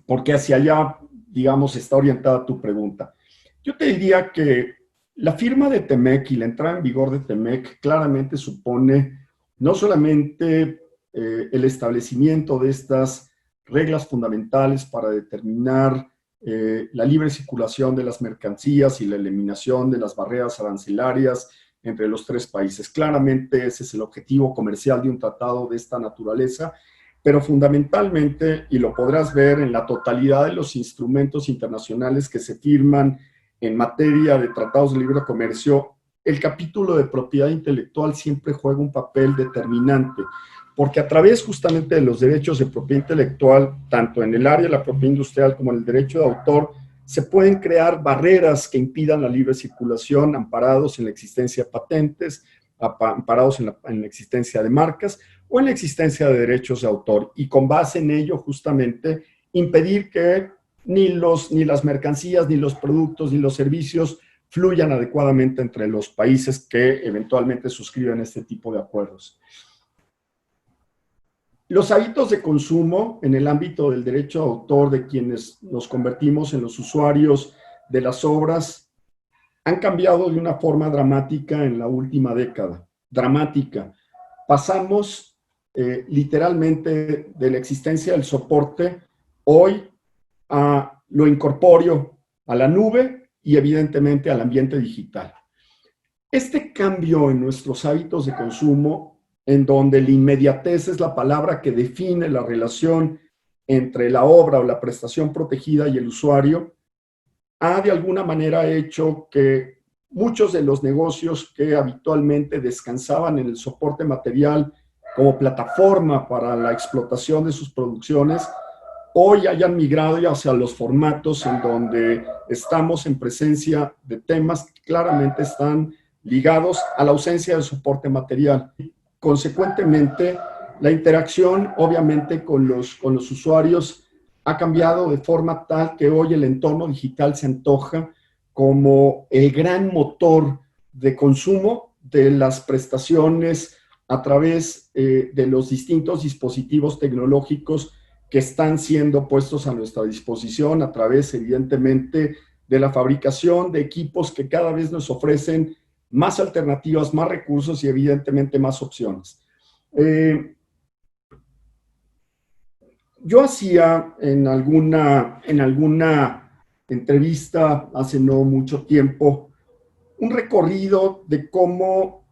Speaker 2: Porque hacia allá, digamos, está orientada tu pregunta. Yo te diría que la firma de TEMEC y la entrada en vigor de TEMEC claramente supone no solamente el establecimiento de estas reglas fundamentales para determinar la libre circulación de las mercancías y la eliminación de las barreras arancelarias entre los tres países. Claramente ese es el objetivo comercial de un tratado de esta naturaleza, pero fundamentalmente, y lo podrás ver en la totalidad de los instrumentos internacionales que se firman en materia de tratados de libre comercio, el capítulo de propiedad intelectual siempre juega un papel determinante, porque a través justamente de los derechos de propiedad intelectual, tanto en el área de la propiedad industrial como en el derecho de autor, se pueden crear barreras que impidan la libre circulación, amparados en la existencia de patentes, amparados en la existencia de marcas o en la existencia de derechos de autor, y con base en ello justamente impedir que ni las mercancías, ni los productos, ni los servicios fluyan adecuadamente entre los países que eventualmente suscriben este tipo de acuerdos. Los hábitos de consumo en el ámbito del derecho de autor de quienes nos convertimos en los usuarios de las obras han cambiado de una forma dramática en la última década. Dramática. Pasamos literalmente de la existencia del soporte hoy a lo incorpóreo, a la nube y evidentemente al ambiente digital. Este cambio en nuestros hábitos de consumo, en donde la inmediatez es la palabra que define la relación entre la obra o la prestación protegida y el usuario, ha de alguna manera hecho que muchos de los negocios que habitualmente descansaban en el soporte material como plataforma para la explotación de sus producciones, hoy hayan migrado hacia los formatos en donde estamos en presencia de temas que claramente están ligados a la ausencia de soporte material. Consecuentemente, la interacción, obviamente, con los usuarios ha cambiado de forma tal que hoy el entorno digital se antoja como el gran motor de consumo de las prestaciones a través de los distintos dispositivos tecnológicos que están siendo puestos a nuestra disposición a través, evidentemente, de la fabricación de equipos que cada vez nos ofrecen más alternativas, más recursos y evidentemente más opciones. Yo hacía en alguna entrevista hace no mucho tiempo un recorrido de cómo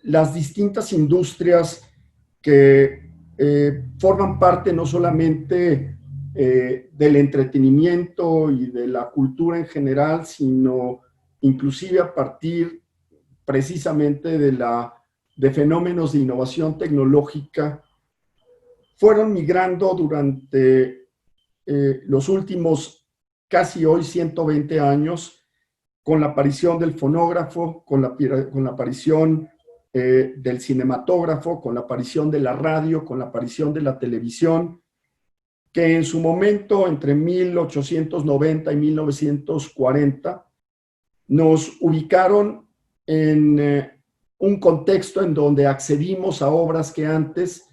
Speaker 2: las distintas industrias que forman parte no solamente del entretenimiento y de la cultura en general, sino inclusive a partir precisamente de fenómenos de innovación tecnológica, fueron migrando durante los últimos casi hoy 120 años, con la aparición del fonógrafo, con la aparición del cinematógrafo, con la aparición de la radio, con la aparición de la televisión, que en su momento, entre 1890 y 1940, nos ubicaron en un contexto en donde accedimos a obras que antes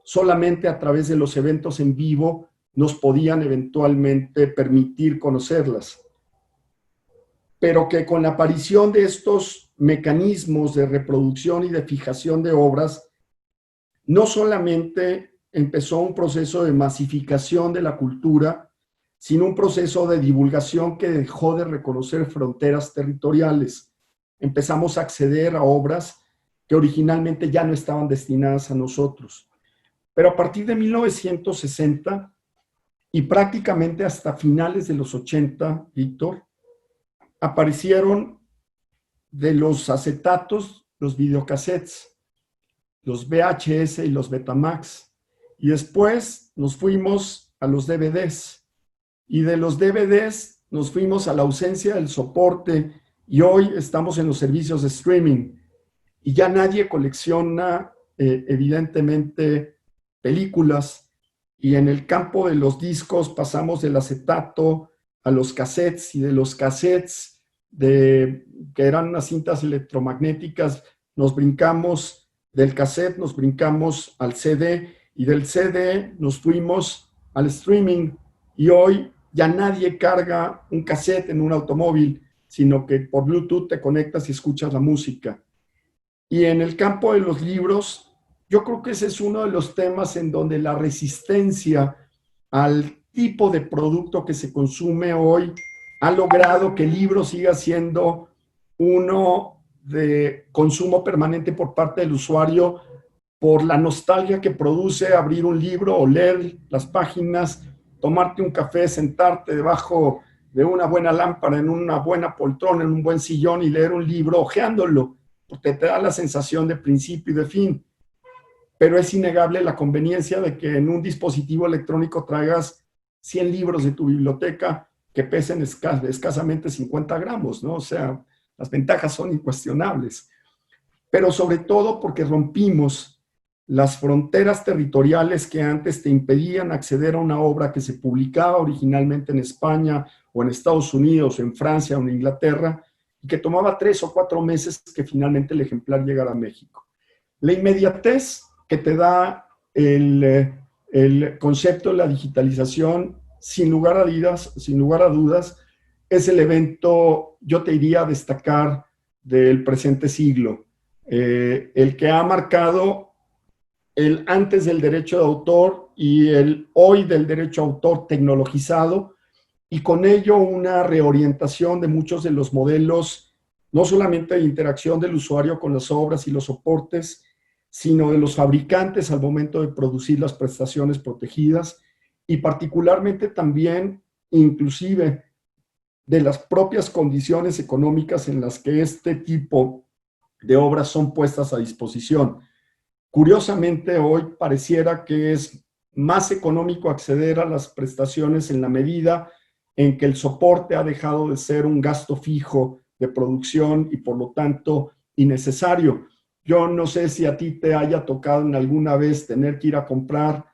Speaker 2: solamente a través de los eventos en vivo nos podían eventualmente permitir conocerlas. Pero que con la aparición de estos mecanismos de reproducción y de fijación de obras, no solamente empezó un proceso de masificación de la cultura, sino un proceso de divulgación que dejó de reconocer fronteras territoriales. Empezamos a acceder a obras que originalmente ya no estaban destinadas a nosotros. Pero a partir de 1960 y prácticamente hasta finales de los 80, Víctor, aparecieron de los acetatos, los videocassettes, los VHS y los Betamax. Y después nos fuimos a los DVDs. Y de los DVDs nos fuimos a la ausencia del soporte y hoy estamos en los servicios de streaming. Y ya nadie colecciona, evidentemente, películas. Y en el campo de los discos pasamos del acetato a los cassettes, y de los cassettes que eran unas cintas electromagnéticas, nos brincamos del cassette, nos brincamos al CD, y del CD nos fuimos al streaming, y hoy ya nadie carga un cassette en un automóvil, sino que por Bluetooth te conectas y escuchas la música. Y en el campo de los libros, yo creo que ese es uno de los temas en donde la resistencia al tipo de producto que se consume hoy ha logrado que el libro siga siendo uno de consumo permanente por parte del usuario, por la nostalgia que produce abrir un libro o leer las páginas, tomarte un café, sentarte debajo de una buena lámpara, en una buena poltrona, en un buen sillón y leer un libro hojeándolo, porque te da la sensación de principio y de fin. Pero es innegable la conveniencia de que en un dispositivo electrónico traigas 100 libros de tu biblioteca que pesen escasamente 50 gramos, ¿no? O sea, las ventajas son incuestionables. Pero sobre todo porque rompimos las fronteras territoriales que antes te impedían acceder a una obra que se publicaba originalmente en España o en Estados Unidos, o en Francia o en Inglaterra, y que tomaba 3 o 4 meses que finalmente el ejemplar llegara a México. La inmediatez que te da el concepto de la digitalización, sin lugar a dudas, es el evento, yo te diría, a destacar del presente siglo. El que ha marcado el antes del derecho de autor y el hoy del derecho de autor tecnologizado, y con ello una reorientación de muchos de los modelos, no solamente de interacción del usuario con las obras y los soportes, sino de los fabricantes al momento de producir las prestaciones protegidas, y particularmente también, inclusive, de las propias condiciones económicas en las que este tipo de obras son puestas a disposición. Curiosamente, hoy pareciera que es más económico acceder a las prestaciones en la medida en que el soporte ha dejado de ser un gasto fijo de producción y por lo tanto innecesario. Yo no sé si a ti te haya tocado en alguna vez tener que ir a comprar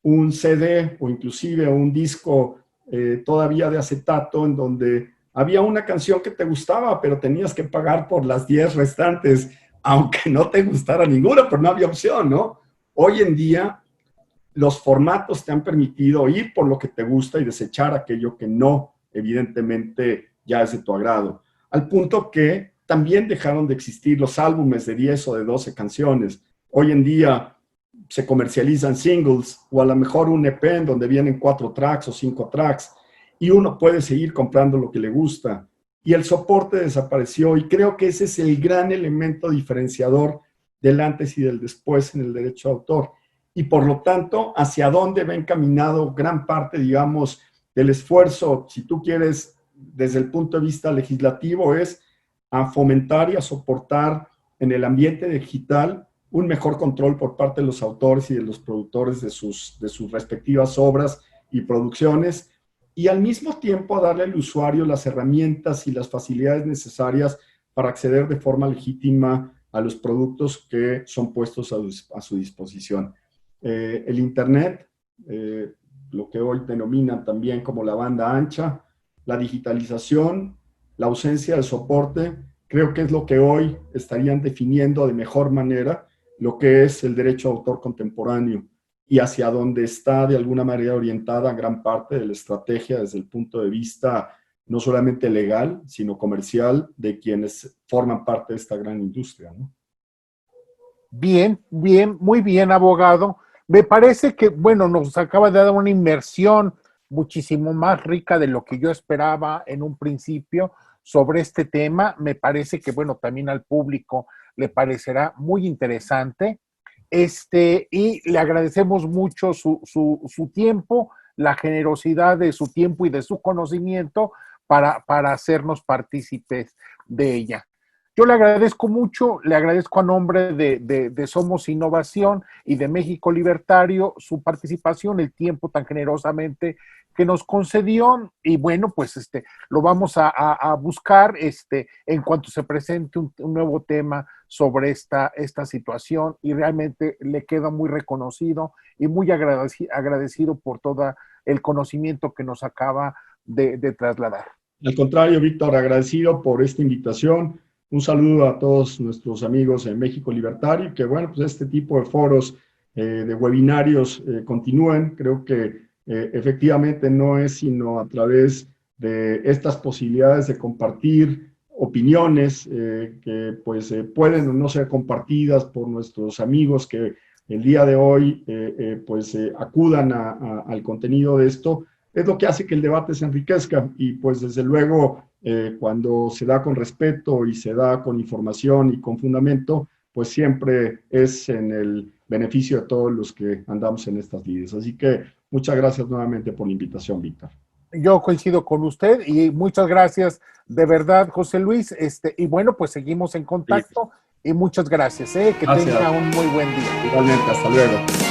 Speaker 2: un CD o inclusive un disco todavía de acetato en donde había una canción que te gustaba, pero tenías que pagar por las 10 restantes, aunque no te gustara ninguna, pero no había opción, ¿no? Hoy en día los formatos te han permitido ir por lo que te gusta y desechar aquello que no, evidentemente, ya es de tu agrado. Al punto que también dejaron de existir los álbumes de 10 o de 12 canciones. Hoy en día se comercializan singles o a lo mejor un EP en donde vienen 4 tracks o 5 tracks y uno puede seguir comprando lo que le gusta. Y el soporte desapareció y creo que ese es el gran elemento diferenciador del antes y del después en el derecho de autor. Y por lo tanto, hacia dónde va encaminado gran parte, digamos, del esfuerzo, si tú quieres, desde el punto de vista legislativo, es a fomentar y a soportar en el ambiente digital un mejor control por parte de los autores y de los productores de sus respectivas obras y producciones, y al mismo tiempo a darle al usuario las herramientas y las facilidades necesarias para acceder de forma legítima a los productos que son puestos a su disposición. El Internet, lo que hoy denominan también como la banda ancha, la digitalización, la ausencia de soporte, creo que es lo que hoy estarían definiendo de mejor manera lo que es el derecho de autor contemporáneo y hacia dónde está de alguna manera orientada gran parte de la estrategia desde el punto de vista no solamente legal, sino comercial de quienes forman parte de esta gran industria, ¿no?
Speaker 1: Bien, bien, muy bien, abogado. Me parece que, bueno, nos acaba de dar una inmersión muchísimo más rica de lo que yo esperaba en un principio sobre este tema. Me parece que, bueno, también al público le parecerá muy interesante. Y le agradecemos mucho su tiempo, la generosidad de su tiempo y de su conocimiento para hacernos partícipes de ella. Yo le agradezco mucho, le agradezco a nombre de Somos Innovación y de México Libertario su participación, el tiempo tan generosamente que nos concedió, y bueno, pues lo vamos a buscar en cuanto se presente un nuevo tema sobre esta situación, y realmente le queda muy reconocido y muy agradecido por todo el conocimiento que nos acaba de trasladar.
Speaker 2: Al contrario, Víctor, agradecido por esta invitación. Un saludo a todos nuestros amigos en México Libertario, que bueno, pues este tipo de foros, de webinarios continúen. Creo que efectivamente no es sino a través de estas posibilidades de compartir opiniones que pues pueden o no ser compartidas por nuestros amigos que el día de hoy acudan al contenido de esto, es lo que hace que el debate se enriquezca y pues desde luego cuando se da con respeto y se da con información y con fundamento, pues siempre es en el beneficio de todos los que andamos en estas lides. Así que muchas gracias nuevamente por la invitación, Víctor.
Speaker 1: Yo coincido con usted y muchas gracias de verdad, José Luis. Y bueno, pues seguimos en contacto y muchas gracias. Que
Speaker 2: Gracias.
Speaker 1: tenga un muy buen día.
Speaker 2: Igualmente, hasta luego.